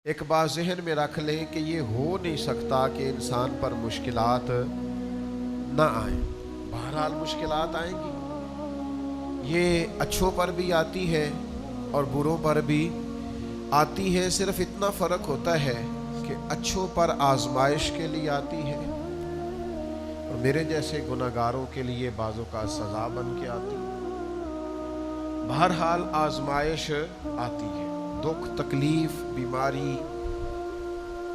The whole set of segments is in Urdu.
ایک بات ذہن میں رکھ لیں کہ یہ ہو نہیں سکتا کہ انسان پر مشکلات نہ آئیں۔ بہرحال مشکلات آئیں گی، یہ اچھوں پر بھی آتی ہے اور بروں پر بھی آتی ہے۔ صرف اتنا فرق ہوتا ہے کہ اچھوں پر آزمائش کے لیے آتی ہے اور میرے جیسے گناہگاروں کے لیے بعض اوقات سزا بن کے آتی ہے۔ بہرحال آزمائش آتی ہے، دکھ، تکلیف، بیماری،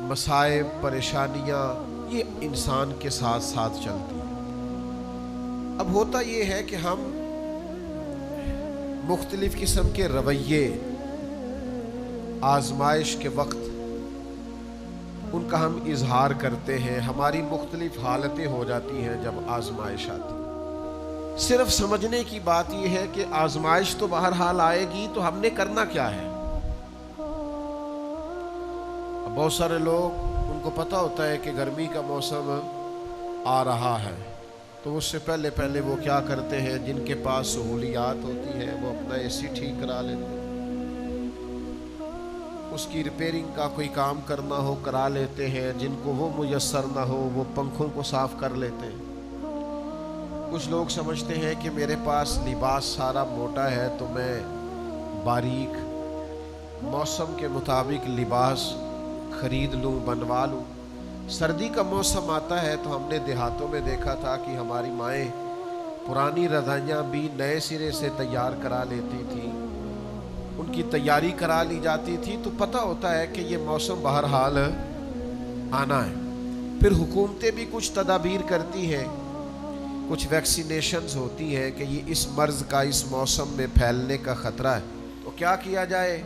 مصائب، پریشانیاں یہ انسان کے ساتھ ساتھ چلتی ہیں۔ اب ہوتا یہ ہے کہ ہم مختلف قسم کے رویے آزمائش کے وقت ان کا ہم اظہار کرتے ہیں۔ ہماری مختلف حالتیں ہو جاتی ہیں جب آزمائش آتی ہے۔ صرف سمجھنے کی بات یہ ہے کہ آزمائش تو بہرحال آئے گی، تو ہم نے کرنا کیا ہے۔ بہت سارے لوگ ان کو پتہ ہوتا ہے کہ گرمی کا موسم آ رہا ہے، تو اس سے پہلے وہ کیا کرتے ہیں، جن کے پاس سہولیات ہوتی ہیں وہ اپنا اے سی ٹھیک کرا لیتے ہیں، اس کی ریپیرنگ کا کوئی کام کرنا ہو کرا لیتے ہیں، جن کو وہ میسر نہ ہو وہ پنکھوں کو صاف کر لیتے ہیں۔ کچھ لوگ سمجھتے ہیں کہ میرے پاس لباس سارا موٹا ہے تو میں باریک موسم کے مطابق لباس خرید لوں، بنوا لوں۔ سردی کا موسم آتا ہے تو ہم نے دیہاتوں میں دیکھا تھا کہ ہماری مائیں پرانی رضائیاں بھی نئے سرے سے تیار کرا لیتی تھیں، ان کی تیاری کرا لی جاتی تھی، تو پتہ ہوتا ہے کہ یہ موسم بہرحال آنا ہے۔ پھر حکومتیں بھی کچھ تدابیر کرتی ہیں، کچھ ویکسینیشنز ہوتی ہیں کہ یہ اس مرض کا اس موسم میں پھیلنے کا خطرہ ہے، تو کیا کیا جائے؟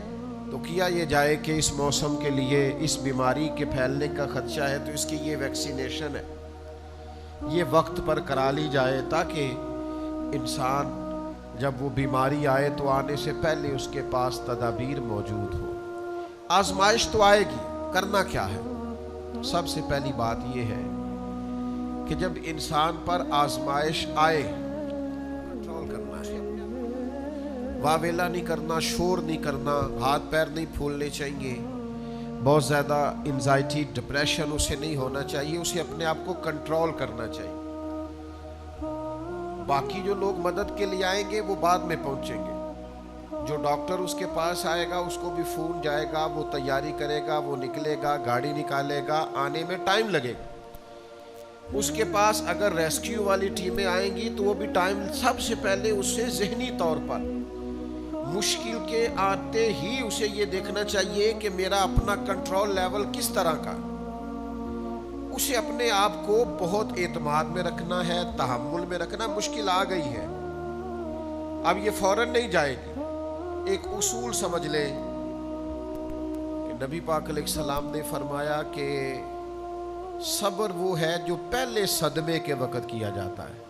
تو کیا یہ جائے کہ اس موسم کے لیے اس بیماری کے پھیلنے کا خدشہ ہے تو اس کی یہ ویکسینیشن ہے، یہ وقت پر کرا لی جائے تاکہ انسان جب وہ بیماری آئے تو آنے سے پہلے اس کے پاس تدابیر موجود ہو۔ آزمائش تو آئے گی، کرنا کیا ہے؟ سب سے پہلی بات یہ ہے کہ جب انسان پر آزمائش آئے کنٹرول کرنا ہے، واویلا نہیں کرنا، شور نہیں کرنا، ہاتھ پیر نہیں پھولنے چاہیے، بہت زیادہ انزائٹی، ڈپریشن اسے نہیں ہونا چاہیے، اسے اپنے آپ کو کنٹرول کرنا چاہیے۔ باقی جو لوگ مدد کے لیے آئیں گے وہ بعد میں پہنچیں گے، جو ڈاکٹر اس کے پاس آئے گا اس کو بھی فون جائے گا، وہ تیاری کرے گا، وہ نکلے گا، گاڑی نکالے گا، آنے میں ٹائم لگے گا۔ اس کے پاس اگر ریسکیو والی ٹیمیں آئیں گی تو وہ بھی ٹائم، سب سے پہلے اس سے ذہنی طور پر مشکل کے آتے ہی اسے یہ دیکھنا چاہیے کہ میرا اپنا کنٹرول لیول کس طرح کا، اسے اپنے آپ کو بہت اعتماد میں رکھنا ہے، تحمل میں رکھنا۔ مشکل آ گئی ہے، اب یہ فوراً نہیں جائے گی۔ ایک اصول سمجھ لیں کہ نبی پاک علیہ السلام نے فرمایا کہ صبر وہ ہے جو پہلے صدمے کے وقت کیا جاتا ہے،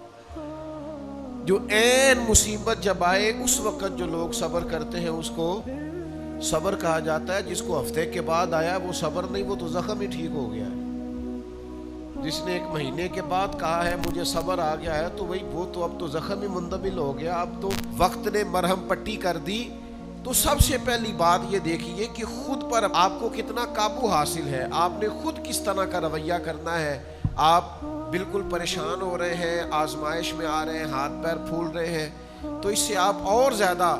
جو عین مصیبت جب آئے اس وقت جو لوگ صبر کرتے ہیں اس کو صبر کہا جاتا ہے۔ جس کو ہفتے کے بعد آیا وہ صبر نہیں، وہ تو زخم ہی ٹھیک ہو گیا ہے۔ جس نے 1 مہینے کے بعد کہا ہے مجھے صبر آ گیا ہے تو وہ تو اب تو زخم ہی مندمل ہو گیا، اب تو وقت نے مرہم پٹی کر دی۔ تو سب سے پہلی بات یہ دیکھیے کہ خود پر آپ کو کتنا قابو حاصل ہے، آپ نے خود کس طرح کا رویہ کرنا ہے۔ آپ بالکل پریشان ہو رہے ہیں، آزمائش میں آ رہے ہیں، ہاتھ پیر پھول رہے ہیں، تو اس سے آپ اور زیادہ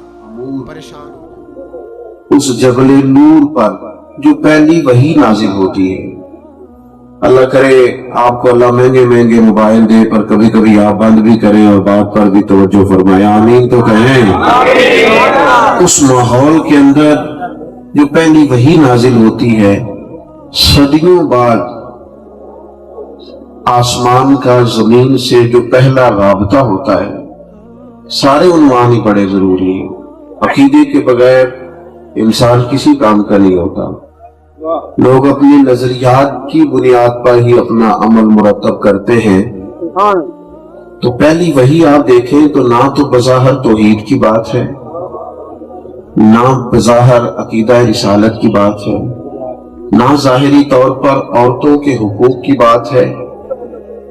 پریشان ہو۔ اس جبل نور پر جو پہلی وحی نازل ہوتی ہے، اللہ کرے آپ کو اللہ مہنگے موبائل دے، پر کبھی کبھی آپ بند بھی کریں اور بات پر بھی توجہ فرمائیں، آمین تو کہیں۔ اس ماحول کے اندر جو پہلی وحی نازل ہوتی ہے، صدیوں بعد آسمان کا زمین سے جو پہلا رابطہ ہوتا ہے، سارے عنوان ہی بڑے ضروری ہیں۔ عقیدے کے بغیر انسان کسی کام کا نہیں ہوتا۔ لوگ اپنی نظریات کی بنیاد پر ہی اپنا عمل مرتب کرتے ہیں۔ تو پہلی وحی آپ دیکھیں تو نہ تو بظاہر توحید کی بات ہے، نہ بظاہر عقیدہ رسالت کی بات ہے، نہ ظاہری طور پر عورتوں کے حقوق کی بات ہے،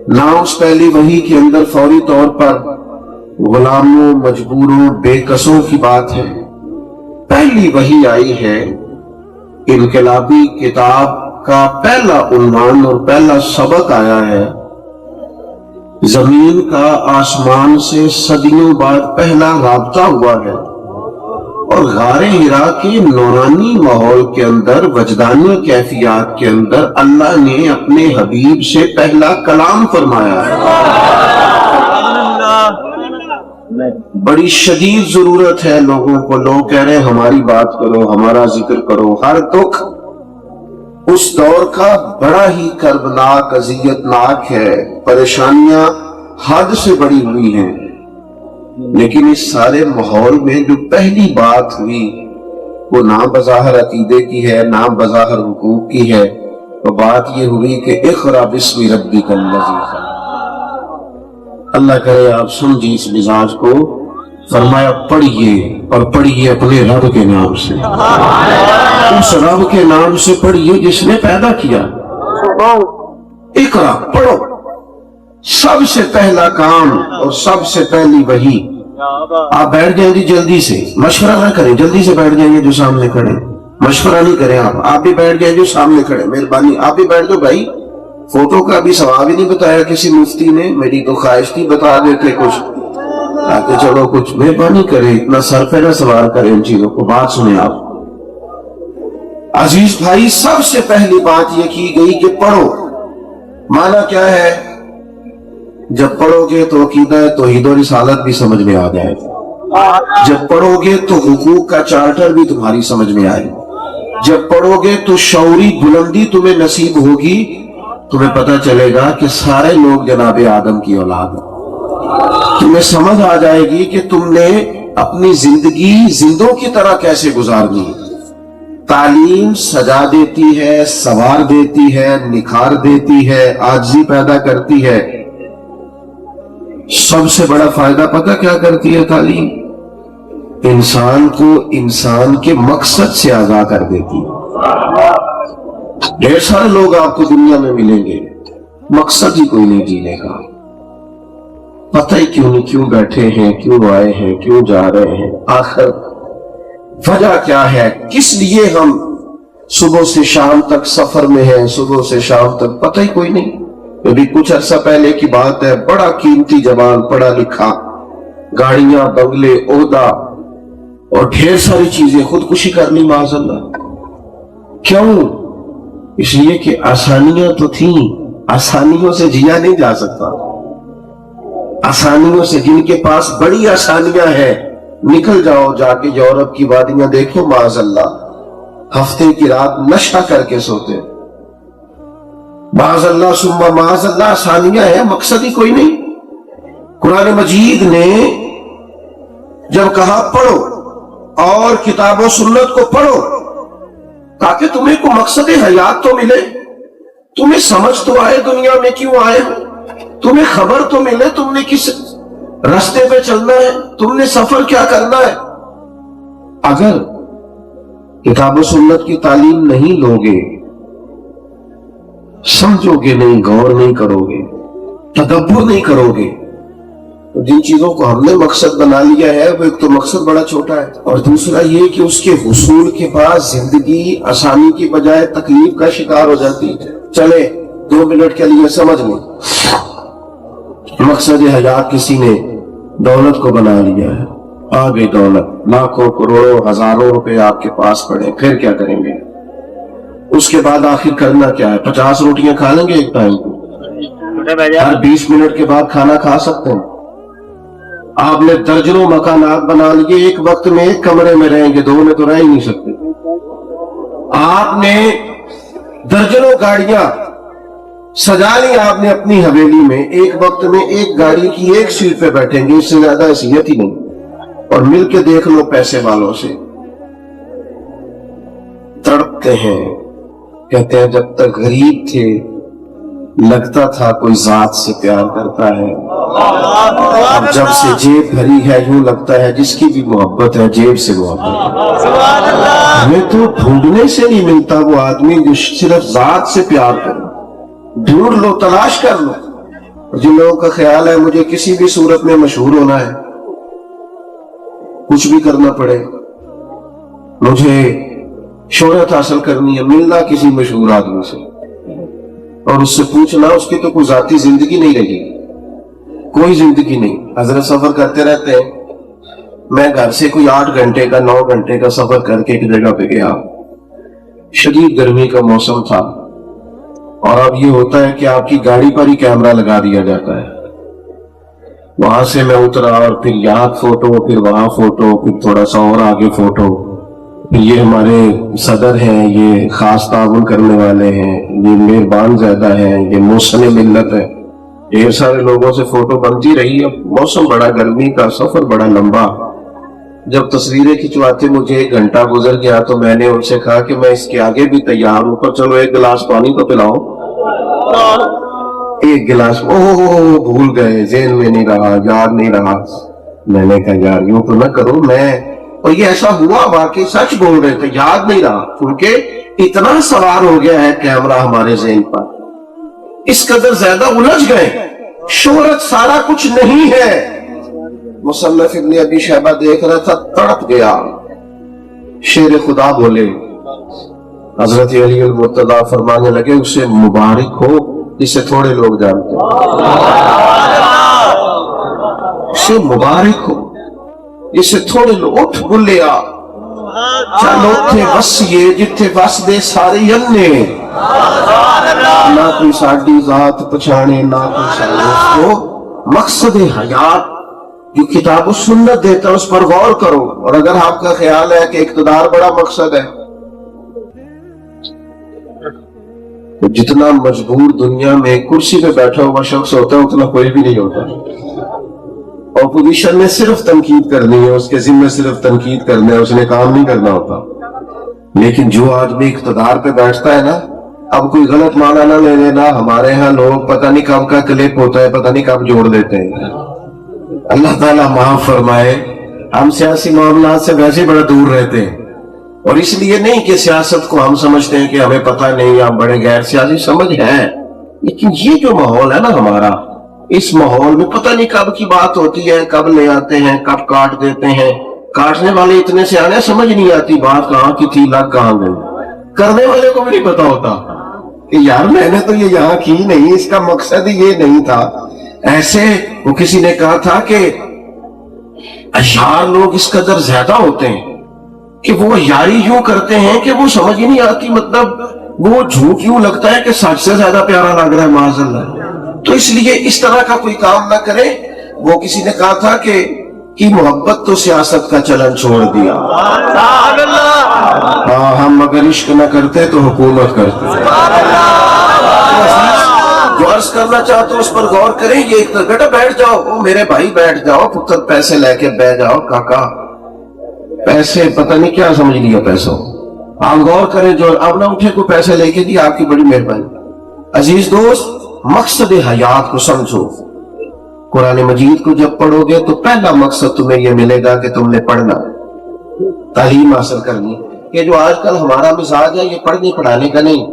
نہ اس پہلی وحی کے اندر فوری طور پر غلاموں، مجبوروں، بے کسوں کی بات ہے۔ پہلی وحی آئی ہے انقلابی کتاب کا پہلا عنوان اور پہلا سبق آیا ہے، زمین کا آسمان سے صدیوں بعد پہلا رابطہ ہوا ہے، اور غار حرا کے نورانی ماحول کے اندر، وجدانی کیفیات کے اندر اللہ نے اپنے حبیب سے پہلا کلام فرمایا ہے۔ بڑی شدید ضرورت ہے لوگوں کو، لوگ کہہ رہے ہیں ہماری بات کرو، ہمارا ذکر کرو۔ ہر دکھ اس دور کا بڑا ہی کربناک، اذیت ناک ہے، پریشانیاں حد سے بڑی ہوئی ہیں، لیکن اس سارے ماحول میں جو پہلی بات ہوئی وہ نہ بظاہر عقیدے کی ہے، نہ بظاہر حقوق کی ہے، وہ بات یہ ہوئی کہ اقرأ باسم ربک الذی خلق۔ اللہ کرے آپ سمجھیں اس مزاج کو، فرمایا پڑھیے، اور پڑھیے اپنے رب کے نام سے، اس رب کے نام سے پڑھیے جس نے پیدا کیا۔ اقرأ، پڑھو، سب سے پہلا کام اور سب سے پہلی وحی۔ آپ بیٹھ جائیں جی جلدی سے، مشورہ نہ کریں، جلدی سے بیٹھ جائیں جو سامنے کھڑے، مشورہ نہیں کریں آپ بھی بیٹھ جائیں جو سامنے کھڑے، مہربانی آپ بھی بیٹھ جاؤ بھائی۔ فوٹو کا بھی ثواب ہی نہیں بتایا کسی مفتی نے، میری تو خواہش تھی بتا دیتے کچھ، آتے چلو کچھ مہربانی کریں، اتنا سر پہ نہ سوار کریں ان چیزوں کو۔ بات سنیں آپ عزیز بھائی، سب سے پہلی بات یہ کی گئی کہ پڑھو۔ معنی کیا ہے؟ جب پڑھو گے تو عقیدہ توحید و رسالت بھی سمجھ میں آ جائے گا، جب پڑھو گے تو حقوق کا چارٹر بھی تمہاری سمجھ میں آئے گا، جب پڑھو گے تو شعوری بلندی تمہیں نصیب ہوگی، تمہیں پتہ چلے گا کہ سارے لوگ جناب آدم کی اولاد ہیں، تمہیں سمجھ آ جائے گی کہ تم نے اپنی زندگی زندوں کی طرح کیسے گزارنی ہے۔ تعلیم سجا دیتی ہے، سنوار دیتی ہے، نکھار دیتی ہے، عاجزی پیدا کرتی ہے۔ سب سے بڑا فائدہ پتہ کیا کرتی ہے تعلیم؟ انسان کو انسان کے مقصد سے آگاہ کر دیتی ہے۔ ڈھیر سارے لوگ آپ کو دنیا میں ملیں گے، مقصد ہی کوئی نہیں جینے کا، پتہ ہی کیوں نہیں کیوں بیٹھے ہیں، کیوں آئے ہیں، کیوں جا رہے ہیں، آخر وجہ کیا ہے، کس لیے ہم صبح سے شام تک سفر میں ہیں، صبح سے شام تک پتہ ہی کوئی نہیں۔ ابھی کچھ عرصہ پہلے کی بات ہے، بڑا قیمتی جوان، پڑھا لکھا، گاڑیاں، بنگلے، عہدہ اور ڈھیر ساری چیزیں، خودکشی کر لی معاذ اللہ۔ کیوں؟ اس لیے کہ آسانیاں تو تھیں، آسانیوں سے جیا نہیں جا سکتا، آسانیوں سے، جن کے پاس بڑی آسانیاں ہیں، نکل جاؤ جا کے یورپ کی وادیاں دیکھو معاذ اللہ، ہفتے کی رات نشہ کر کے سوتے، معاذ اللہ ثم معاذ اللہ، آسانیاں ہیں، مقصد ہی کوئی نہیں۔ قرآن مجید نے جب کہا پڑھو اور کتاب و سنت کو پڑھو تاکہ تمہیں کو مقصد حیات تو ملے، تمہیں سمجھ تو آئے دنیا میں کیوں آئے ہو، تمہیں خبر تو ملے تم نے کس راستے پہ چلنا ہے، تم نے سفر کیا کرنا ہے۔ اگر کتاب و سنت کی تعلیم نہیں لوگے، سمجھو گے نہیں، غور نہیں کرو گے، تدبر نہیں کرو گے، تو جن چیزوں کو ہم نے مقصد بنا لیا ہے وہ ایک تو مقصد بڑا چھوٹا ہے، اور دوسرا یہ کہ اس کے حصول کے بعد زندگی آسانی کی بجائے تکلیف کا شکار ہو جاتی ہے۔ چلے 2 منٹ کے لیے سمجھ لیں، مقصد حیات کسی نے دولت کو بنا لیا ہے، آ گئی دولت، لاکھوں کروڑوں ہزاروں روپے آپ کے پاس پڑے، پھر کیا کریں گے؟ اس کے بعد آخر کرنا کیا ہے؟ 50 روٹیاں کھا لیں گے ایک ٹائم کو، ہر 20 منٹ کے بعد کھانا کھا سکتے ہیں۔ آپ نے درجنوں مکانات بنا لیے، ایک وقت میں ایک کمرے میں رہیں گے، 2 میں تو رہ ہی نہیں سکتے۔ آپ نے درجنوں گاڑیاں سجا لی آپ نے اپنی حویلی میں، ایک وقت میں ایک گاڑی کی ایک سیٹ پہ بیٹھیں گے، اس سے زیادہ حیثیت ہی نہیں۔ اور مل کے دیکھ لو پیسے والوں سے، تڑپتے ہیں، کہتے ہیں جب تک غریب تھے لگتا تھا کوئی ذات سے پیار کرتا ہے، اب جب سے جیب بھری ہے یوں لگتا ہے جس کی بھی محبت ہے جیب سے محبت ہے۔ ہمیں تو ڈھونڈنے سے نہیں ملتا وہ آدمی جو صرف ذات سے پیار کرے، ڈھونڈ لو، تلاش کر لو۔ جن لوگوں کا خیال ہے مجھے کسی بھی صورت میں مشہور ہونا ہے، کچھ بھی کرنا پڑے، مجھے شہرت حاصل کرنی ہے، ملنا کسی مشہور آدمی سے اور اس سے پوچھنا اس کی تو کوئی ذاتی زندگی نہیں رہی، کوئی زندگی نہیں. حضرت سفر کرتے رہتے ہیں. میں گھر سے کوئی 8 گھنٹے کا 9 گھنٹے کا سفر کر کے ایک جگہ پہ گیا. شدید گرمی کا موسم تھا اور اب یہ ہوتا ہے کہ آپ کی گاڑی پر ہی کیمرہ لگا دیا جاتا ہے. وہاں سے میں اترا اور پھر یہاں فوٹو، پھر وہاں فوٹو، پھر تھوڑا سا اور آگے فوٹو. یہ ہمارے صدر ہیں، یہ خاص تعاون کرنے والے ہیں، یہ مہربان زیادہ ہیں، یہ محسن ملت ہے. ڈھیر سارے لوگوں سے فوٹو بنتی رہی. اب موسم بڑا گرمی کا، سفر بڑا لمبا. جب تصویریں کھنچواتے مجھے 1 گھنٹہ گزر گیا تو میں نے ان سے کہا کہ میں اس کے آگے بھی تیار ہوں، پر چلو 1 گلاس پانی تو پلاؤ. 1 گلاس بھول گئے، ذہن میں نہیں رہا، یاد نہیں رہا. میں نے کہا یار یوں تو نہ کرو. اور یہ ایسا ہوا، واقعی سچ بول رہے تھے، یاد نہیں رہا کیونکہ اتنا سوار ہو گیا ہے کیمرہ ہمارے ذہن پر، اس قدر زیادہ الجھ گئے. شہرت سارا کچھ نہیں ہے. مصنف ابن ابی شیبہ دیکھ رہا تھا، تڑپ گیا. شیر خدا بولے. حضرت علی المرتضیٰ فرمانے لگے اسے مبارک ہو جسے تھوڑے لوگ جانتے ہیں، اسے مبارک ہو جسے تھوڑے لوگ. اٹھ بلیا چلو تھے وسیے جتھے وس دے سارے ینے، نہ کوئی ساڈی ذات پچھانے نہ کوئی ساڈی. کو مقصد حیات جو کتاب و سنت دیتا ہے اس پر غور کرو. اور اگر آپ کا خیال ہے کہ اقتدار بڑا مقصد ہے تو جتنا مجبور دنیا میں کرسی پہ بیٹھا ہوا شخص ہوتا ہے اتنا کوئی بھی نہیں ہوتا. اپوزیشن نے صرف تنقید کرنی ہے، اس کے ذمہ صرف تنقید کرنا ہے، اس نے کام نہیں کرنا ہوتا. لیکن جو آدمی اقتدار پہ بیٹھتا ہے نا، اب کوئی غلط معنی نہ لے لینا. ہمارے ہاں لوگ پتہ نہیں کب کا کلپ ہوتا ہے، پتہ نہیں کب جوڑ دیتے ہیں. اللہ تعالیٰ معاف فرمائے. ہم سیاسی معاملات سے ویسے بڑا دور رہتے ہیں، اور اس لیے نہیں کہ سیاست کو ہم سمجھتے ہیں کہ ہمیں پتہ نہیں، ہم بڑے غیر سیاسی سمجھ ہیں. لیکن یہ جو ماحول ہے نا ہمارا، اس ماحول میں پتہ نہیں کب کی بات ہوتی ہے، کب لے آتے ہیں، کب کاٹ دیتے ہیں. کاٹنے والے اتنے سے آنے سمجھ نہیں آتی بات کہاں کی تھی، لگ کہاں گئی. کرنے والے کو بھی نہیں پتا ہوتا کہ یار میں نے تو یہ یہاں کی نہیں، اس کا مقصد ہی یہ نہیں تھا. ایسے وہ کسی نے کہا تھا کہ اشعار لوگ اس قدر زیادہ ہوتے ہیں کہ وہ یاری یوں کرتے ہیں کہ وہ سمجھ ہی نہیں آتی، مطلب وہ جھوٹ یوں لگتا ہے کہ سچ سے زیادہ پیارا لگ رہا ہے معاذ اللہ. تو اس لیے اس طرح کا کوئی کام نہ کرے. وہ کسی نے کہا تھا کہ محبت تو سیاست کا چلن چھوڑ دیا. ہاں ہم اگر عشق نہ کرتے تو حکومت کرتے. جو عرض کرنا چاہتا ہوں اس پر غور کریں. یہ ایک بیٹا بیٹھ جاؤ، میرے بھائی بیٹھ جاؤ، پتر پیسے لے کے بیٹھ جاؤ. کاکا پیسے پتہ نہیں کیا سمجھ لیا پیسوں. آپ غور کریں، جو اب نہ اٹھے کوئی پیسے لے کے دی، آپ کی بڑی مہربانی. عزیز دوست، مقصد حیات کو سمجھو. قرآن مجید کو جب پڑھو گے تو پہلا مقصد تمہیں یہ ملے گا کہ تم نے پڑھنا، تعلیم حاصل کرنی. یہ جو آج کل ہمارا مزاج ہے یہ پڑھنے پڑھانے کا نہیں،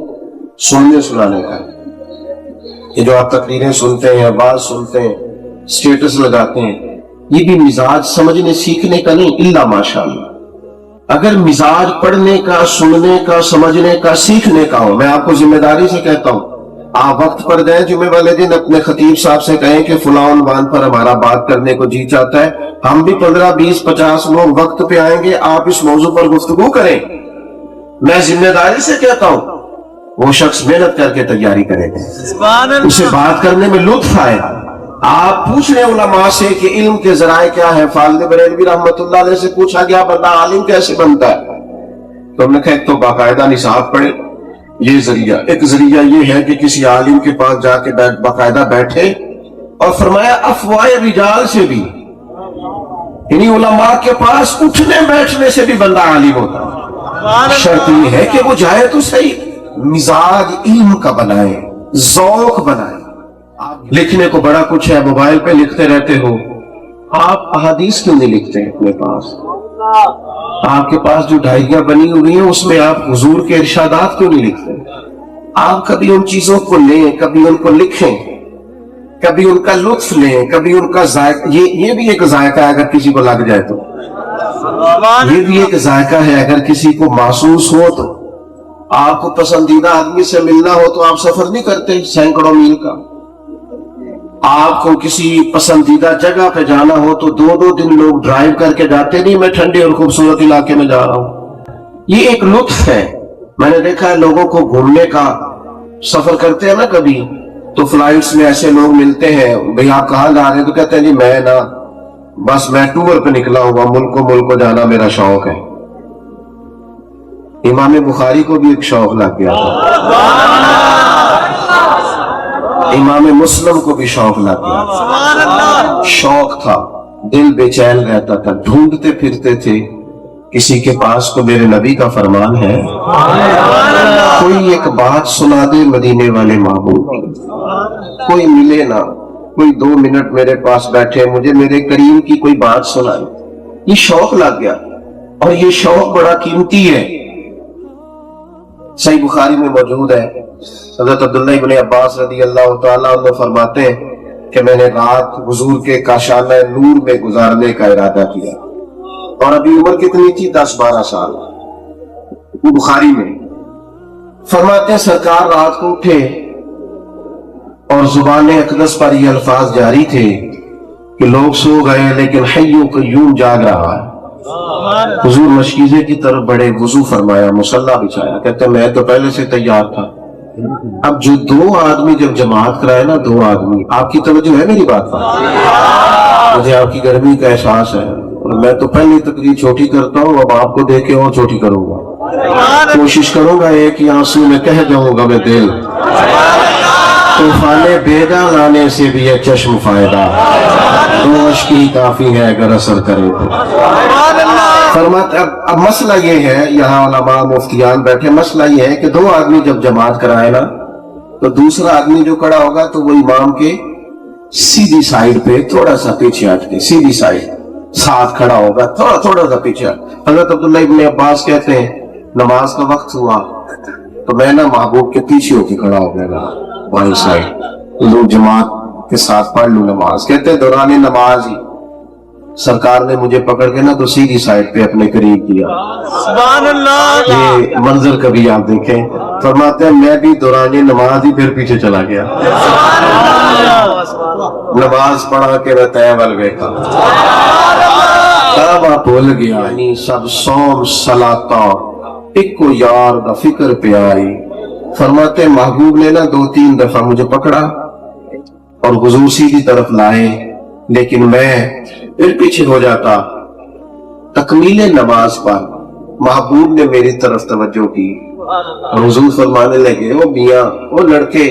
سننے سنانے کا. یہ جو آپ تقریریں سنتے ہیں، آواز سنتے ہیں، سٹیٹس لگاتے ہیں، یہ بھی مزاج سمجھنے سیکھنے کا نہیں، الا ماشاءاللہ. اگر مزاج پڑھنے کا، سننے کا، سمجھنے کا، سیکھنے کا ہو، میں آپ کو ذمہ داری سے کہتا ہوں، آپ وقت پر جائیں جمعے والے دن، اپنے خطیب صاحب سے کہیں کہ فلاں عنوان پر ہمارا بات کرنے کو جی چاہتا ہے. ہم بھی 15 20 50 لوگ وقت پہ آئیں گے، آپ اس موضوع پر گفتگو کریں. میں ذمہ داری سے کہتا ہوں وہ شخص محنت کر کے تیاری کرے گا، اسے بات کرنے میں لطف آئے. آپ پوچھ رہے علماء سے کہ علم کے ذرائع کیا ہے. خالد بریلوی رحمت اللہ علیہ سے پوچھا گیا بندہ عالم کیسے بنتا ہے؟ تو ہم نے کہا ایک تو باقاعدہ نصاب پڑھے، یہ ذریعہ. ایک ذریعہ یہ ہے کہ کسی عالم کے پاس جا کے باقاعدہ بیٹھے. اور فرمایا افواہ رجال سے بھی، یعنی علماء کے پاس اٹھنے بیٹھنے سے بھی بندہ عالم ہوتا ہے. شرط یہ ہے کہ وہ جائے تو صحیح، مزاج علم کا بنائے، ذوق بنائے. لکھنے کو بڑا کچھ ہے، موبائل پہ لکھتے رہتے ہو. آپ احادیث کیوں نہیں لکھتے اپنے پاس؟ آپ کے پاس جو ڈائریاں بنی ہوئی ہیں اس میں آپ حضور کے ارشادات کیوں نہیں لکھتے؟ آپ کبھی ان چیزوں کو لیں، کبھی ان کو لکھیں، کبھی ان کا لطف لیں، کبھی ان کا ذائقہ. یہ بھی ایک ذائقہ ہے اگر کسی کو لگ جائے تو. یہ بھی ایک ذائقہ ہے. اگر کسی کو محسوس ہو تو آپ کو پسندیدہ آدمی سے ملنا ہو تو آپ سفر نہیں کرتے سینکڑوں میل کا. آپ کو کسی پسندیدہ جگہ پہ جانا ہو تو 2-2 دن لوگ ڈرائیو کر کے جاتے نہیں, میں ٹھنڈے اور خوبصورت علاقے میں جا رہا ہوں. یہ ایک لطف ہے. میں نے دیکھا ہے لوگوں کو گھومنے کا, سفر کرتے ہیں نا کبھی تو فلائٹس میں ایسے لوگ ملتے ہیں, بھئی آپ کہاں جا رہے ہیں, تو کہتے ہیں جی میں ٹور پہ نکلا ہوا, ملک کو جانا میرا شوق ہے. امام بخاری کو بھی ایک شوق لگ گیا تھا, امام مسلم کو بھی شوق لگ گیا تھا. شوق تھا, دل بے چین رہتا تھا, ڈھونڈتے پھرتے تھے کسی کے پاس کو میرے نبی کا فرمان ہے کوئی ایک بات سنا دے مدینے والے محبوب کی. کوئی ملے نہ, کوئی 2 منٹ میرے پاس بیٹھے, مجھے میرے کریم کی کوئی بات سنائے. یہ شوق لگ گیا, اور یہ شوق بڑا قیمتی ہے. صحیح بخاری میں موجود ہے, حضرت عبداللہ ابن عباس رضی اللہ تعالیٰ عنہ فرماتے ہیں کہ میں نے رات حضور کے کاشانہ نور میں گزارنے کا ارادہ کیا, اور ابھی عمر کتنی تھی, 10-12 سال. وہ بخاری میں فرماتے ہیں سرکار رات کو اٹھے اور زبان اقدس پر یہ الفاظ جاری تھے کہ لوگ سو گئے لیکن حی و قیوم جاگ رہا ہے. حضور مشکیزے کی طرف بڑے, وضو فرمایا, مصلی بچھایا. کہتے ہیں میں تو پہلے سے تیار تھا. اب جو 2 آدمی جب جماعت کرائے نا, 2 آدمی, آپ کی توجہ ہے میری بات پر؟ مجھے آپ کی گرمی کا احساس ہے, اور میں تو پہلی تقریر چھوٹی کرتا ہوں, اب آپ کو دیکھ کے اور چھوٹی کروں گا. کوشش کروں گا ایک ہی آنسو میں کہہ جاؤں گا میں دل, طوفان بیدا لانے سے بھی ہے چشم فائدہ, 2 اشک ہی کافی ہے اگر اثر کرے تو. فرماتے اب مسئلہ یہ ہے, یہاں علماء مفتیان بیٹھے, مسئلہ یہ ہے کہ 2 آدمی جب جماعت کرائے نا تو دوسرا آدمی جو کھڑا ہوگا تو وہ امام کے سیدھی سائیڈ پہ تھوڑا سا پیچھے ہٹ کے, سیدھی سائیڈ ساتھ کھڑا ہوگا, تھوڑا سا پیچھے. حضرت عبداللہ ابن عباس کہتے ہیں نماز کا وقت ہوا تو میں نا محبوب کے پیچھے ہو کے کھڑا ہو گیا بائیں سائیڈ, لوگ جماعت کے ساتھ پڑھ لوں نماز. کہتے ہیں دوران نماز ہی سرکار نے مجھے پکڑ کے نا تو سیدھی سائیڈ پہ اپنے قریب کیا. سبحان اللہ, یہ منظر کبھی آپ دیکھیں. فرماتے ہیں میں بھی دوران نماز ہی پھر پیچھے چلا گیا. نماز پڑھا کے میں تیول بیٹھا, تب آپ بھول گیا, یعنی سب سوم صلاتا ایک کو یار دا فکر پہ آئی. فرماتے ہیں محبوب نے نا 2-3 دفعہ مجھے پکڑا اور حضور سیدھی طرف لائے, لیکن میں پھر پیچھے ہو جاتا. تکمیل نماز پر محبوب نے میری طرف توجہ کی اور حضور فرمانے لگے او میاں, او لڑکے,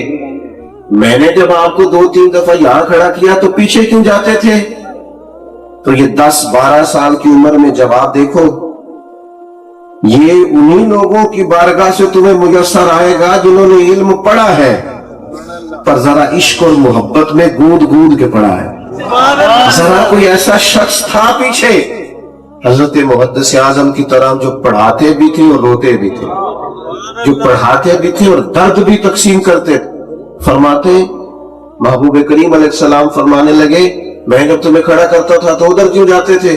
میں نے جب آپ کو 2-3 دفعہ یہاں کھڑا کیا تو پیچھے کیوں جاتے تھے؟ تو یہ 10-12 سال کی عمر میں جواب دیکھو, یہ انہی لوگوں کی بارگاہ سے تمہیں میسر آئے گا جنہوں نے علم پڑھا ہے, پر ذرا عشق اور محبت میں گود کے پڑھا ہے. ذرا کوئی ایسا شخص تھا پیچھے حضرت محدث اعظم کی طرح جو پڑھاتے بھی تھے اور روتے بھی تھے, جو پڑھاتے بھی تھے اور درد بھی تقسیم کرتے تھے. فرماتے محبوب کریم علیہ السلام فرمانے لگے میں جب تمہیں کھڑا کرتا تھا تو ادھر کیوں جاتے تھے؟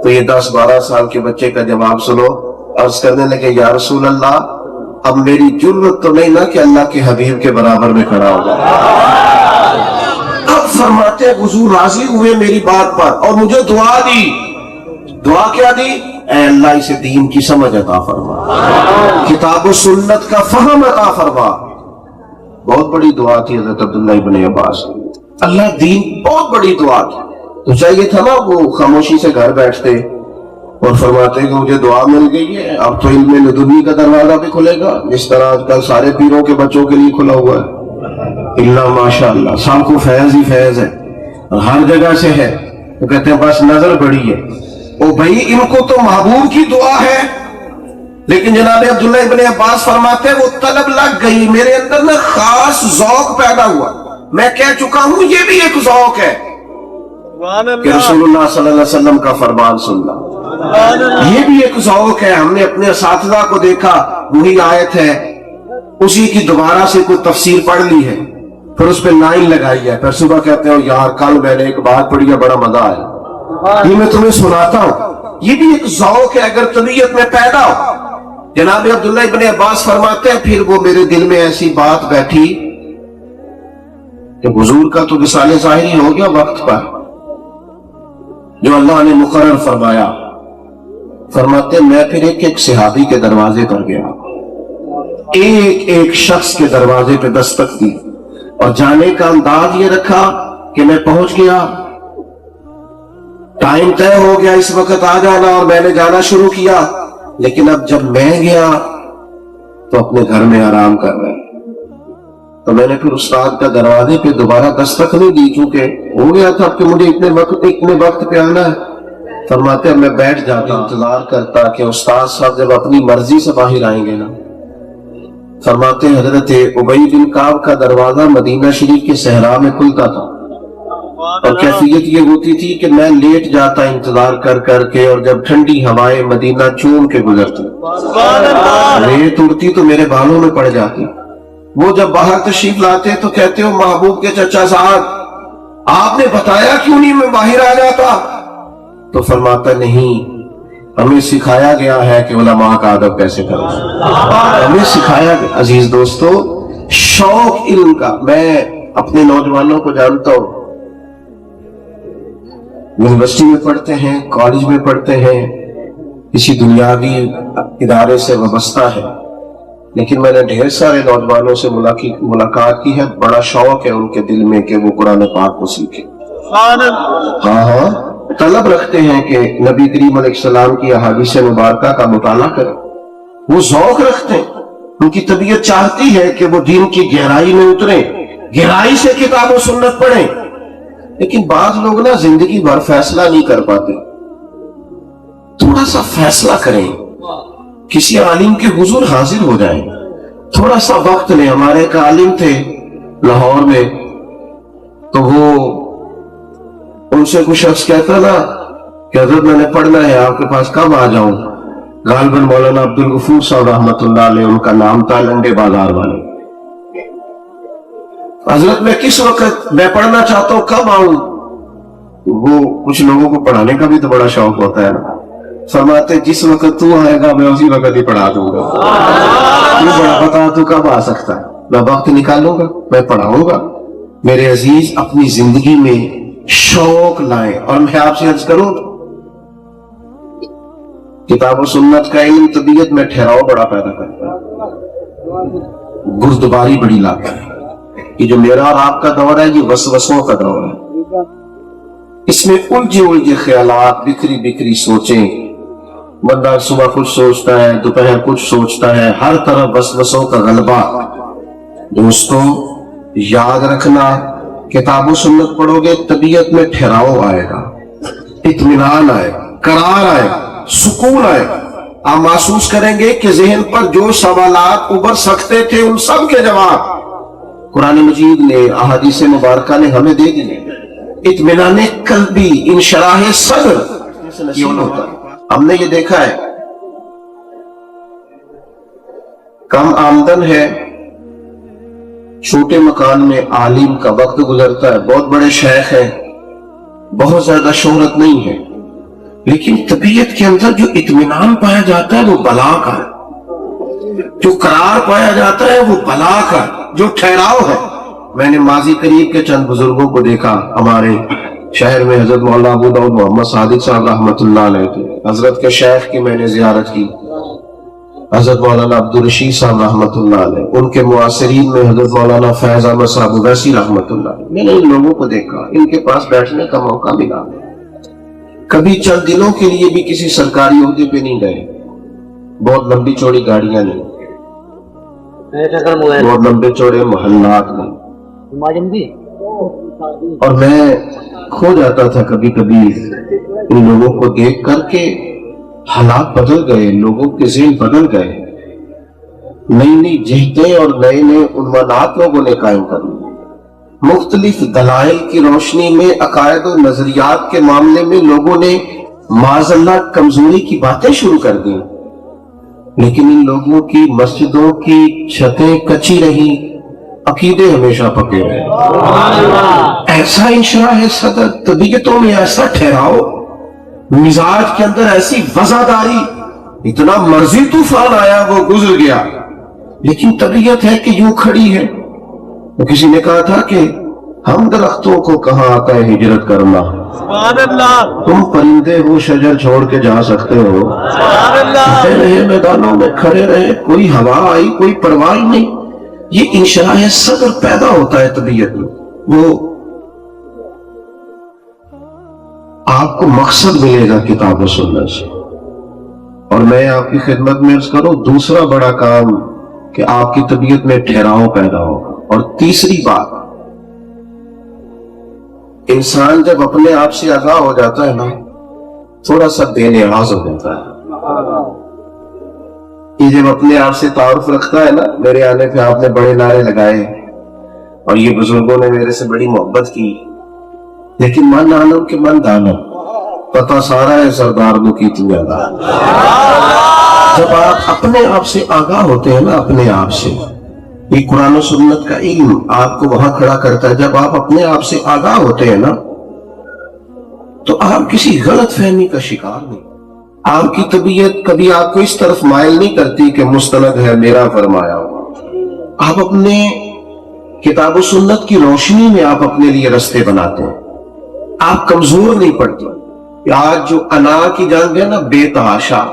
تو یہ 10-12 سال کے بچے کا جواب سنو. عرض کرنے لگے یا رسول اللہ, اب میری جرت تو نہیں نا کہ اللہ کے حبیب کے برابر میں کھڑا ہوگا. اب فرماتے حضور راضی ہوئے میری بات پر اور مجھے دعا دی. دعا کیا دی؟ اے اللہ اسے دین کی سمجھ عطا فرما, کتاب و سنت کا فہم عطا فرما. بہت بڑی دعا تھی حضرت عبداللہ ابن عباس, اللہ دین بہت بڑی دعا تھی. تو چاہیے تھا نا وہ خاموشی سے گھر بیٹھتے اور فرماتے کہ مجھے دعا مل گئی ہے, اب تو علم لدنی کا دروازہ بھی کھلے گا, جس طرح آج کل سارے پیروں کے بچوں کے لیے کھلا ہوا ہے. اللہ ماشاءاللہ سب کو فیض ہی فیض ہے, ہر جگہ سے ہے. وہ کہتے ہیں بس نظر بڑی ہے. او بھائی ان کو تو محبوب کی دعا ہے, لیکن جناب عبداللہ ابن عباس فرماتے وہ طلب لگ گئی, میرے اندر نا خاص ذوق پیدا ہوا. میں کہہ چکا ہوں یہ بھی ایک ذوق ہے کہ رسول اللہ صلی اللہ علیہ وسلم کا فرمان سننا, یہ بھی ایک ذوق ہے. ہم نے اپنے اساتذہ کو دیکھا, وہی آیت ہے اسی کی دوبارہ سے کوئی تفسیر پڑھ لی ہے, پھر اس پہ لائن لگائی ہے, پھر صبح کہتے ہو یار کل میں نے ایک بات پڑھی ہے بڑا مزہ آیا, یہ میں تمہیں سناتا ہوں. یہ بھی ایک ذوق ہے اگر طبیعت میں پیدا ہو. جناب عبداللہ ابن عباس فرماتے ہیں پھر وہ میرے دل میں ایسی بات بیٹھی کہ حضور کا تو وصال ظاہری ہو گیا وقت پر جو اللہ نے مقرر فرمایا. فرماتے ہیں میں پھر ایک ایک صحابی کے دروازے پر گیا, ایک ایک شخص کے دروازے پہ دستک دی اور جانے کا انداز یہ رکھا کہ میں پہنچ گیا, ٹائم طے ہو گیا اس وقت آ جانا, اور میں نے جانا شروع کیا. لیکن اب جب میں گیا تو اپنے گھر میں آرام کر رہے, تو میں نے پھر استاد کا دروازے پہ دوبارہ دستک نہیں دی چونکہ ہو گیا تھا کہ مجھے اتنے وقت پہ آنا ہے. فرماتے ہیں میں بیٹھ جاتا انتظار کرتا کہ استاد صاحب جب اپنی مرضی سے باہر آئیں گے نا. فرماتے ہیں حضرت ابی بن کعب کا دروازہ مدینہ شریف کے صحرا میں کھلتا تھا اور کیفیت یہ ہوتی تھی کہ میں لیٹ جاتا انتظار کر کر کے, اور جب ٹھنڈی ہوائیں مدینہ چوم کے گزرتی ریت اڑتی تو میرے بالوں میں پڑ جاتی. وہ جب باہر تشریف لاتے تو کہتے ہو محبوب کے چچا صاحب آپ نے بتایا کیوں نہیں میں باہر آ جاتا؟ تو فرماتا نہیں, ہمیں سکھایا گیا ہے کہ علماء کا ادب کیسے کریں, ہمیں سکھایا گیا. عزیز دوستو, شوق علم کا, میں اپنے نوجوانوں کو جانتا ہوں, یونیورسٹی میں پڑھتے ہیں, کالج میں پڑھتے ہیں, کسی دنیاوی ادارے سے وابستہ ہے, لیکن میں نے ڈھیر سارے نوجوانوں سے ملاقات کی ہے. بڑا شوق ہے ان کے دل میں کہ وہ قرآن پاک کو سیکھیں. ہاں طلب رکھتے ہیں کہ نبی کریم علیہ السلام کی احادیث مبارکہ کا مطالعہ کریں. وہ ذوق رکھتے ہیں, ان کی طبیعت چاہتی ہے کہ وہ دین کی گہرائی میں اتریں, گہرائی سے کتاب و سنت پڑھیں. لیکن بعض لوگ نا زندگی بھر فیصلہ نہیں کر پاتے. تھوڑا سا فیصلہ کریں, کسی عالم کے حضور حاضر ہو جائیں, تھوڑا سا وقت لیں. ہمارے ایک عالم تھے لاہور میں, تو وہ ان سے کوئی شخص کہتا نا کہ حضرت میں نے پڑھنا ہے, آپ کے پاس کب آ جاؤں؟ غالباً مولانا عبد الغفور صاحب رحمۃ اللہ علیہ ان کا نام تھا, لنڈے بازار والے. حضرت میں کس وقت میں پڑھنا چاہتا ہوں, کب آؤں؟ وہ کچھ لوگوں کو پڑھانے کا بھی تو بڑا شوق ہوتا ہے نا. فرماتے جس وقت تو آئے گا میں اسی وقت ہی پڑھا دوں گا. یہ بڑا بتا تو کب آ سکتا ہے, میں وقت نکالوں گا, میں پڑھاؤں گا. میرے عزیز, اپنی زندگی میں شوق لائیں. اور میں آپ سے عرض کروں, کتاب و سنت کا علم طبیعت میں ٹھہراؤ بڑا پیدا کرتا ہے, گردباری بڑی لاتا ہے. یہ جو میرا اور آپ کا دور ہے یہ وسوسوں کا دور ہے. اس میں الجھے خیالات, بکھری بکھری سوچیں. بندہ صبح کچھ سوچتا ہے, دوپہر کچھ سوچتا ہے, ہر طرف وسوسوں کا غلبہ. دوستوں یاد رکھنا, کتاب و سنت پڑھو گے طبیعت میں ٹھہراؤ آئے گا, اطمینان آئے گا, قرار آئے گا, سکون آئے گا. آپ محسوس کریں گے کہ ذہن پر جو سوالات ابھر سکتے تھے ان سب کے جواب قرآن مجید نے, احادیث مبارکہ نے ہمیں دے دیے. اطمینان قلبی, انشراح صدر یہ ہوتا ہے. ہم نے یہ دیکھا ہے, کم آمدن ہے, چھوٹے مکان میں عالم کا وقت گزرتا ہے, بہت بڑے شیخ ہیں, بہت زیادہ شہرت نہیں ہے, لیکن طبیعت کے اندر جو اطمینان پایا جاتا ہے وہ بلا کا ہے, جو قرار پایا جاتا ہے وہ بلا کا, جو ٹھہراؤ ہے. میں نے ماضی قریب کے چند بزرگوں کو دیکھا. ہمارے شہر میں حضرت مولانا ابو داؤد محمد صادق صاحب رحمۃ اللہ علیہ تھے. حضرت کے شیخ کی میں نے زیارت کی, حضرت مولانا عبد الرشید صاحب رحمۃ اللہ علیہ. ان کے معاصرین میں حضرت مولانا فیض احمد صاحب اویسی رحمۃ اللہ علیہ. میں نے ان لوگوں کو دیکھا, ان کے پاس بیٹھنے کا موقع ملا, کبھی چند دنوں کے لیے بھی کسی سرکاری عہدے پہ نہیں گئے, بہت لمبی چوڑی گاڑیاں نہیں, بہت لمبے چوڑے محلات نہیں. اور میں کھو جاتا تھا کبھی کبھی ان لوگوں کو دیکھ کر کے. حالات بدل گئے, لوگوں کے ذہن بدل گئے, نئی نئی جہتیں اور نئے نئے عنوانات لوگوں نے قائم کر لی. مختلف دلائل کی روشنی میں عقائد و نظریات کے معاملے میں لوگوں نے معاذ اللہ کمزوری کی باتیں شروع کر دی, لیکن ان لوگوں کی مسجدوں کی چھتیں کچی رہی, عقیدے ہمیشہ پکے رہے. ایسا انشراح صدر, طبیعتوں میں ایسا ٹھہراؤ, مزاج کے اندر ایسی وزاداری، اتنا مرضی طوفان آیا وہ گزر گیا، لیکن طبیعت ہے کہ یوں کھڑی ہے۔ تو کسی نے کہا تھا کہ ہم درختوں کو کہاں آتا ہے ہجرت کرنا، سبحان اللہ، تم پرندے ہو شجر چھوڑ کے جا سکتے ہو، سبحان اللہ، کھڑے رہے میدانوں میں کھڑے رہے، کوئی ہوا آئی کوئی پرواہ ہی نہیں۔ یہ انشراح صدر پیدا ہوتا ہے طبیعت میں، وہ آپ کو مقصد ملے گا کتاب و سنت سے۔ اور میں آپ کی خدمت میں عرض کروں، دوسرا بڑا کام کہ آپ کی طبیعت میں ٹھہراؤ پیدا ہوگا۔ اور تیسری بات، انسان جب اپنے آپ سے آگاہ ہو جاتا ہے نا، تھوڑا سا بے نیاز ہو جاتا ہے۔ یہ جب اپنے آپ سے تعارف رکھتا ہے نا، میرے آنے پہ آپ نے بڑے نعرے لگائے اور یہ بزرگوں نے میرے سے بڑی محبت کی، لیکن من عالم کے من دانا، پتہ سارا ہے سردار مقیت میاں۔ جب آپ اپنے آپ سے آگاہ ہوتے ہیں نا، اپنے آپ سے، یہ قرآن و سنت کا علم آپ کو وہاں کھڑا کرتا ہے۔ جب آپ اپنے آپ سے آگاہ ہوتے ہیں نا، تو آپ کسی غلط فہمی کا شکار نہیں۔ آپ کی طبیعت کبھی آپ کو اس طرف مائل نہیں کرتی کہ مستند ہے میرا فرمایا ہوا۔ آپ اپنے کتاب و سنت کی روشنی میں آپ اپنے لیے رستے بناتے ہیں، آپ کمزور نہیں پڑتے۔ آج جو انا کی جنگ ہے نا، بے تحاشا،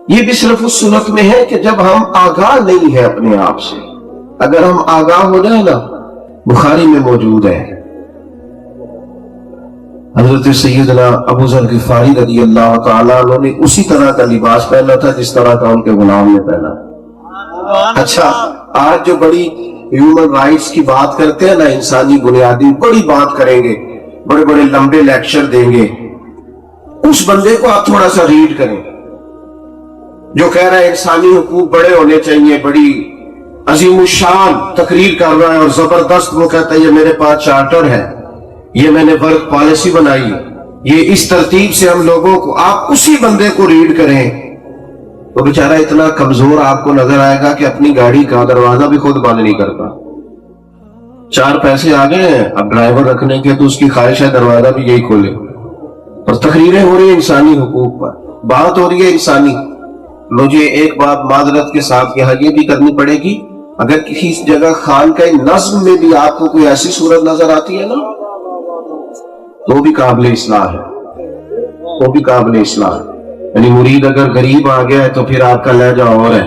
یہ بھی صرف اس صورت میں ہے کہ جب ہم آگاہ نہیں ہیں اپنے آپ سے۔ اگر ہم آگاہ ہو جائیں نا، بخاری میں موجود ہے، حضرت سیدنا ابو ذر غفاری رضی اللہ تعالیٰ عنہ نے اسی طرح کا لباس پہنا تھا جس طرح کا ان کے غلام نے پہنا۔ اچھا، آج جو بڑی ہیومن رائٹس کی بات کرتے ہیں نا، انسانی بنیادی بڑی بات کریں گے، بڑے بڑے لمبے لیکچر دیں گے، اس بندے کو آپ تھوڑا سا ریڈ کریں جو کہہ رہا ہے انسانی حقوق بڑے ہونے چاہیے، بڑی عظیم الشان تقریر کر رہا ہے اور زبردست وہ کہتا ہے یہ میرے پاس چارٹر ہے، یہ میں نے ورک پالیسی بنائی، یہ اس ترتیب سے ہم لوگوں کو، آپ اسی بندے کو ریڈ کریں تو بیچارہ اتنا کمزور آپ کو نظر آئے گا کہ اپنی گاڑی کا دروازہ بھی خود بند نہیں کرتا۔ 4 پیسے آ گئے ہیں اب ڈرائیور رکھنے کے تو اس کی خواہش ہے دروازہ بھی یہی کھولے، اور تقریریں ہو رہی ہیں انسانی حقوق پر، بات ہو رہی ہے انسانی۔ مجھے ایک بات معذرت کے ساتھ یہاں یہ بھی کرنی پڑے گی، اگر کسی جگہ خانقاہ نظم میں بھی آپ کو کوئی ایسی صورت نظر آتی ہے نا، تو بھی قابل اصلاح ہے، وہ بھی قابل اصلاح ہے۔ یعنی مرید اگر غریب آ گیا ہے تو پھر آپ کا لہجہ اور ہے،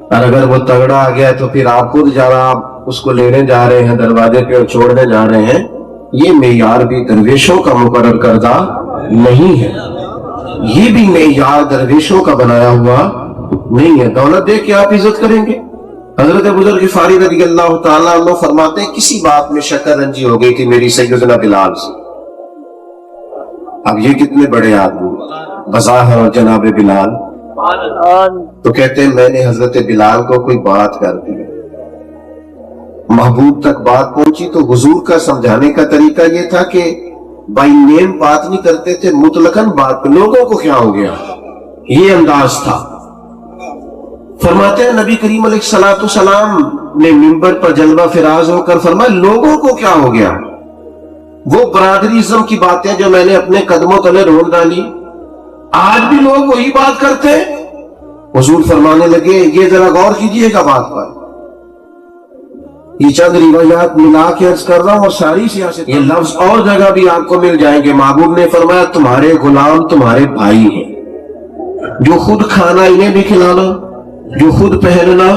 اور اگر وہ تگڑا آ گیا ہے تو پھر آپ خود جا رہا، آپ اس کو لینے جا رہے ہیں دروازے پہ اور چھوڑنے جا رہے ہیں۔ یہ معیار بھی درویشوں کا مقرر کردہ نہیں ہے، یہ بھی معیار درویشوں کا بنایا ہوا نہیں ہے۔ دولت دے کے آپ عزت کریں گے؟ حضرت ابو ذر غفاری رضی اللہ تعالیٰ عنہ فرماتے ہیں کسی بات میں شکر رنجی ہو گئی تھی میری سیدنا بلال سے۔ اب یہ کتنے بڑے آدمی بظاہر اور جناب بلال، تو کہتے ہیں میں نے حضرت بلال کو کوئی بات کر دی، محبوب تک بات پہنچی تو حضور کا سمجھانے کا طریقہ یہ تھا کہ بائی نیم بات نہیں کرتے تھے، مطلقاً بات، لوگوں کو کیا ہو گیا، یہ انداز تھا۔ فرماتے ہیں نبی کریم علیہ الصلوۃ والسلام نے منبر پر جلوہ فراز ہو کر فرمایا لوگوں کو کیا ہو گیا، وہ برادریزم کی باتیں جو میں نے اپنے قدموں تلے رول ڈالی، آج بھی لوگ وہی بات کرتے ہیں۔ حضور فرمانے لگے یہ ذرا غور کیجئے گا بات پر، یہ چند روایات ملا کے عرض کر رہا ہوں اور ساری سیاست، یہ لفظ اور جگہ بھی آپ کو مل جائیں گے۔ محبوب نے فرمایا تمہارے غلام تمہارے بھائی ہیں، جو خود کھانا انہیں بھی کھلانا، جو خود پہننا،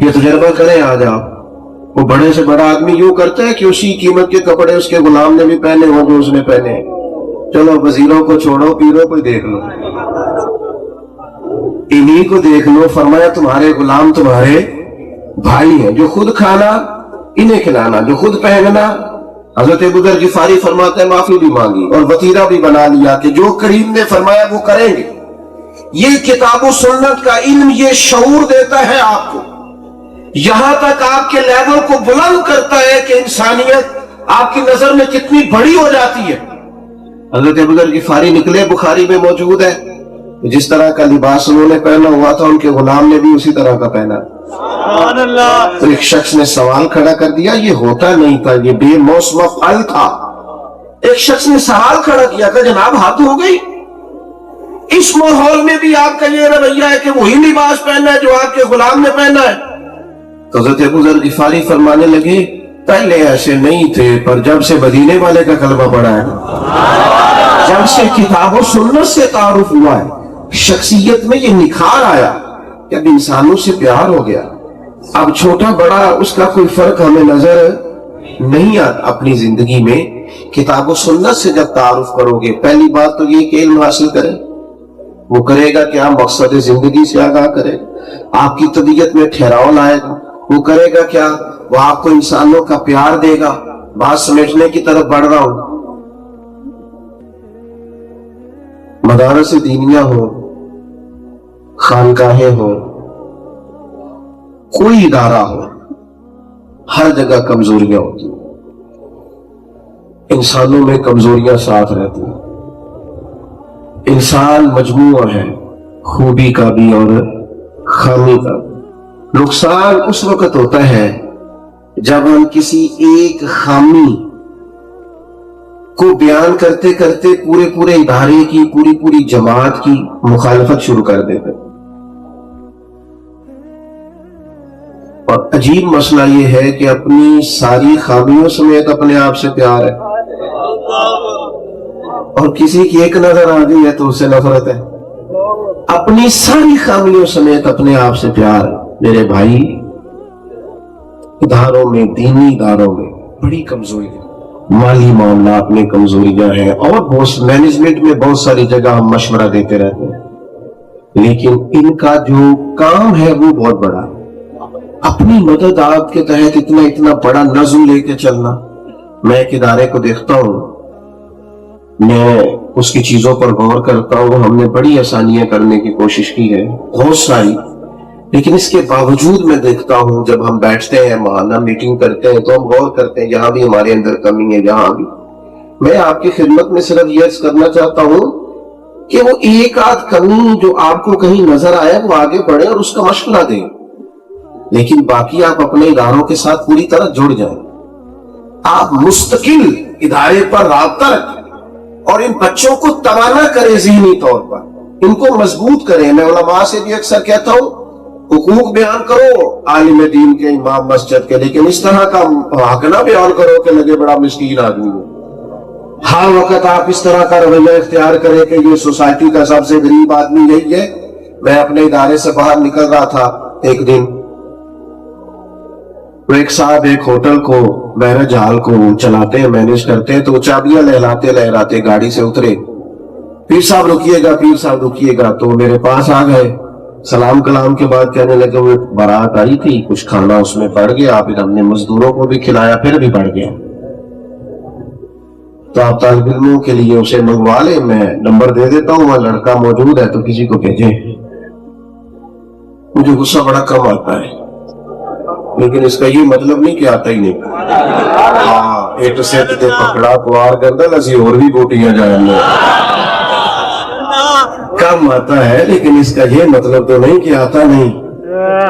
یہ تجربہ کریں آج آپ۔ وہ بڑے سے بڑا آدمی یوں کرتا ہے کہ اسی قیمت کے کپڑے اس کے غلام نے بھی پہنے ہوں جو اس نے پہنے۔ چلو وزیروں کو چھوڑو، پیروں کو دیکھ لو، انہی کو دیکھ لو۔ فرمایا تمہارے غلام تمہارے بھائی ہیں، جو خود کھانا انہیں کھلانا، جو خود پہننا۔ حضرت ابو ذر غفاری فرماتے ہیں معافی بھی مانگی اور وطیرہ بھی بنا لیا کہ جو کریم نے فرمایا وہ کریں گے۔ یہ کتاب و سنت کا علم یہ شعور دیتا ہے آپ کو، یہاں تک آپ کے لیول کو بلند کرتا ہے کہ انسانیت آپ کی نظر میں کتنی بڑی ہو جاتی ہے۔ حضرت ابو ذر غفاری نکلے، بخاری میں موجود ہے، جس طرح کا لباس انہوں نے پہنا ہوا تھا ان کے غلام نے بھی اسی طرح کا پہنا۔ سبحان اللہ۔ تو ایک شخص نے سوال کھڑا کر دیا، یہ ہوتا نہیں تھا، یہ بے موسم پھل تھا۔ ایک شخص نے سوال کھڑا کیا کہ جناب حد ہو گئی، اس ماحول میں بھی آپ کا یہ رویہ ہے کہ وہی لباس پہننا ہے جو آپ کے غلام نے پہننا ہے؟ تو حضرت ابو ذر غفاری فرمانے لگے پہلے ایسے نہیں تھے، پر جب سے مدینے والے کا کلمہ پڑھا ہے، جب سے کتاب و سنت سے تعارف ہوا ہے، شخصیت میں یہ نکھار آیا کہ اب انسانوں سے پیار ہو گیا، اب چھوٹا بڑا اس کا کوئی فرق ہمیں نظر نہیں آتا۔ اپنی زندگی میں کتاب و سنت سے جب تعارف کرو گے، پہلی بات تو یہ کہ علم حاصل کرے، وہ کرے گا کیا؟ مقصد زندگی سے آگاہ کرے گا، آپ کی طبیعت میں ٹھہراؤ لائے گا، وہ کرے گا کیا؟ وہ آپ کو انسانوں کا پیار دے گا۔ بات سمیٹنے کی طرف بڑھ رہا ہوں، مدارس دینیہ ہو، خانقاہیں ہو، کوئی ادارہ ہو، ہر جگہ کمزوریاں ہوتی ہیں، انسانوں میں کمزوریاں ساتھ رہتی ہیں۔ انسان مجموعہ ہے، خوبی کا بھی اور خامی کا بھی۔ نقصان اس وقت ہوتا ہے جب ہم کسی ایک خامی کو بیان کرتے کرتے پورے ادارے کی، پوری جماعت کی مخالفت شروع کر دیتے۔ اور عجیب مسئلہ یہ ہے کہ اپنی ساری خامیوں سمیت اپنے آپ سے پیار ہے، اور کسی کی ایک نظر آ گئی ہے تو اس سے نفرت ہے۔ اپنی ساری خامیوں سمیت اپنے آپ سے پیار ہے۔ میرے بھائی، اداروں میں، دینی اداروں میں بڑی کمزوری ہے، مالی معاملات میں کمزوریاں ہیں، اور مینجمنٹ میں بہت ساری جگہ ہم مشورہ دیتے رہتے ہیں، لیکن ان کا جو کام ہے وہ بہت بڑا ہے۔ اپنی مدد آپ کے تحت اتنا بڑا نظم لے کے چلنا۔ میں ایک ادارے کو دیکھتا ہوں، میں اس کی چیزوں پر غور کرتا ہوں، ہم نے بڑی آسانیاں کرنے کی کوشش کی ہے، بہت ساری، لیکن اس کے باوجود میں دیکھتا ہوں جب ہم بیٹھتے ہیں، ماہانہ میٹنگ کرتے ہیں، تو ہم غور کرتے ہیں یہاں بھی ہمارے اندر کمی ہے، یہاں بھی۔ میں آپ کی خدمت میں صرف یہ عرض کرنا چاہتا ہوں کہ وہ ایک آدھ کمی جو آپ کو کہیں نظر آئے وہ آگے بڑھے اور اس کا مشورہ دیں، لیکن باقی آپ اپنے اداروں کے ساتھ پوری طرح جڑ جائیں۔ آپ مستقل ادارے پر رابطہ رکھیں اور ان بچوں کو توانا کریں، ذہنی طور پر ان کو مضبوط کریں۔ میں علماء سے بھی اکثر کہتا ہوں حقوق بیان کرو عالم دین کے، امام مسجد کے، لیکن اس طرح کا حق نہ بیان کرو کہ لگے بڑا مسکین آدمی ہو۔ ہر وقت آپ اس طرح کا رویہ اختیار کریں کہ یہ سوسائٹی کا سب سے غریب آدمی یہی ہے۔ میں اپنے ادارے سے باہر نکل رہا تھا ایک دن، ایک صاحب ایک ہوٹل کو، میرج ہال کو چلاتے ہیں، مینج کرتے ہیں، تو چابیاں لہراتے گاڑی سے اترے، پیر صاحب رکیے گا، پیر صاحب رکیے گا، تو میرے پاس آ گئے۔ سلام کلام کے بعد کہنے لگے وہ بارات آئی تھی، کچھ کھانا اس میں پڑ گیا، پھر ہم نے مزدوروں کو بھی کھلایا، پھر بھی پڑ گیا، تو آپ طالب علموں کے لیے اسے منگوا لیں، میں نمبر دے دیتا ہوں، وہاں لڑکا موجود ہے تو کسی کو بھیجیں۔ مجھے غصہ بڑا کم آتا ہے، لیکن اس کا یہ مطلب نہیں کہ آتا ہی نہیں۔ ہاں، ایک سیٹ تے پکڑا پوار کرتا لسی اور بھی بوٹیاں جائیں گے، کم آتا ہے، لیکن اس کا یہ مطلب تو نہیں کہ آتا نہیں۔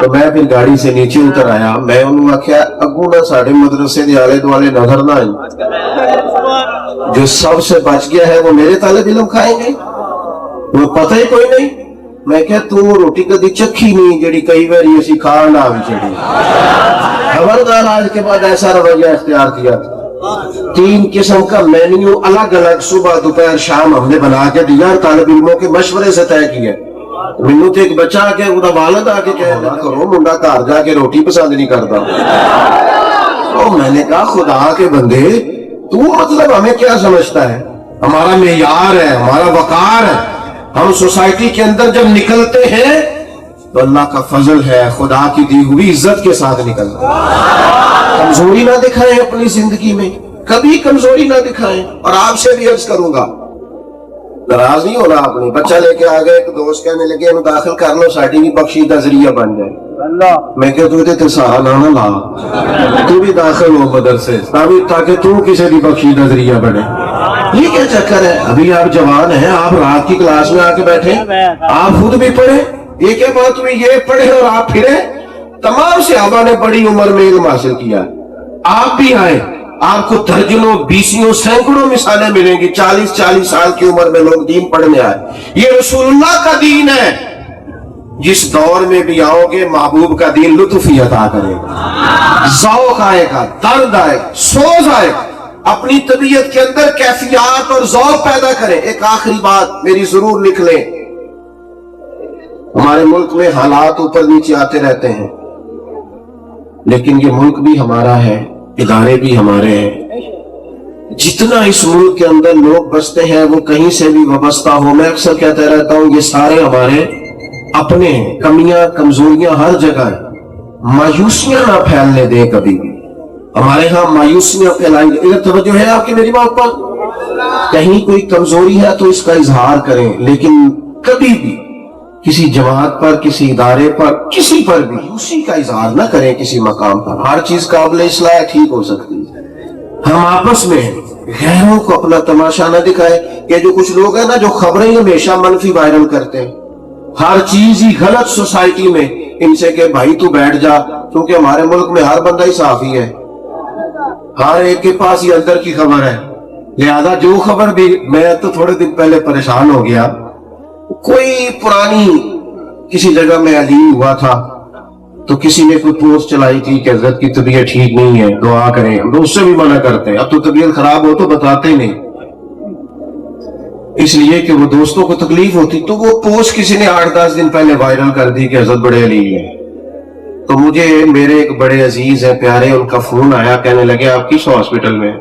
تو میں پھر گاڑی سے نیچے اتر آیا، میں انہوں نے آخیا اگو نہ ساڑھے مدرسے دے آلے دوالے نظر نہ آئیں، جو سب سے بچ گیا ہے وہ میرے طالب علم کھائیں گے، وہ پتہ ہی کوئی نہیں۔ میں کہا تو روٹی کدی چکھی نہیں جڑی کئی باری اسی کھان آ بھی چڑی۔ خبردار، آج کے بعد ایسا رویہ اختیار کیا تھا۔ 3 قسم کا مینیو الگ الگ صبح دوپہر شام ہم نے بنا کے دیا، طالب علموں کے مشورے سے طے کیا۔ مینو تو ایک بچہ آ کے وہ والد آ کے کہنا کرو منڈا گھر جا کے روٹی پسند نہیں کرتا۔ تو میں نے کہا خدا کے بندے تو مطلب ہمیں کیا سمجھتا ہے؟ ہمارا معیار ہے، ہمارا وقار ہے، ہم سوسائٹی کے اندر جب نکلتے ہیں تو اللہ کا فضل ہے، خدا کی دی ہوئی عزت کے ساتھ نکلنا۔ کمزوری نہ دکھائیں اپنی زندگی میں، کبھی کمزوری نہ دکھائیں۔ اور آپ سے بھی عرض کروں گا، ناراض نہیں ہونا آپ نے۔ بچہ لے کے آگئے، ایک دوست کہنے لگے انہوں داخل کر لو، ساڑھی بھی بخشی کا ذریعہ بن جائے۔ میں کہ تو تے سہارا نہ لا، تو بھی داخل ہو مدرسے تاکہ تو کسی بھی بخشی کا ذریعہ بنے۔ یہ کیا چکر ہے؟ ابھی آپ جوان ہیں، آپ رات کی کلاس میں آ کے بیٹھے، آپ خود بھی پڑھیں۔ یہ کیا بات ہوئی یہ پڑھے اور آپ پھریں؟ تمام صحابہ نے بڑی عمر میں علم حاصل کیا، آپ بھی آئیں، آپ کو درجنوں بیسیوں سینکڑوں مثالیں ملیں گی. 40 سال کی عمر میں لوگ دین پڑھنے آئے. یہ رسول اللہ کا دین ہے. جس دور میں بھی آؤ گے محبوب کا دین لطف ہی عطا کرے گا, ذوق آئے گا, درد آئے گا, سوز آئے گا. اپنی طبیعت کے اندر کیفیات اور ذوق پیدا کریں. ایک آخری بات میری ضرور لکھ لیں. ہمارے ملک میں حالات اوپر نیچے آتے رہتے ہیں, لیکن یہ ملک بھی ہمارا ہے, ادارے بھی ہمارے ہیں. جتنا اس ملک کے اندر لوگ بستے ہیں وہ کہیں سے بھی وابستہ ہو, میں اکثر کہتا رہتا ہوں یہ سارے ہمارے اپنے ہیں. کمیاں کمزوریاں ہر جگہ ہیں. مایوسیاں نہ پھیلنے دیں کبھی بھی. ہمارے ہاں مایوسیاں پھیلائیں گے. ادھر توجہ ہے آپ کی میری بات پر؟ کہیں کوئی کمزوری ہے تو اس کا اظہار کریں, لیکن کبھی بھی کسی جماعت پر, کسی ادارے پر, کسی پر بھی اسی کا اظہار نہ کریں. کسی مقام پر ہر چیز قابل اصلاح ٹھیک ہو سکتی ہے. ہم آپس میں غیروں کو اپنا تماشا نہ دکھائیں. کہ جو کچھ لوگ ہیں نا جو خبریں ہمیشہ منفی وائرل کرتے ہیں, ہر چیز ہی غلط سوسائٹی میں, ان سے کہ بھائی تو بیٹھ جا, کیونکہ ہمارے ملک میں ہر بندہ ہی صحافی ہے, ہر ایک کے پاس یہ اندر کی خبر ہے. لہذا جو خبر بھی, میں تو تھوڑے دن پہلے پریشان ہو گیا, کوئی پرانی کسی جگہ میں علیم ہوا تھا تو کسی نے کوئی پوسٹ چلائی تھی کہ حضرت کی طبیعت ٹھیک نہیں ہے, دعا کریں. ہم تو اس سے بھی منع کرتے ہیں. اب تو طبیعت خراب ہو تو بتاتے ہی نہیں, اس لیے کہ وہ دوستوں کو تکلیف ہوتی. تو وہ پوسٹ کسی نے 8-10 دن پہلے وائرل کر دی کہ حضرت بڑے علیم ہیں. تو مجھے میرے ایک بڑے عزیز ہیں, پیارے, ان کا فون آیا, کہنے لگے آپ کس ہاسپٹل میں؟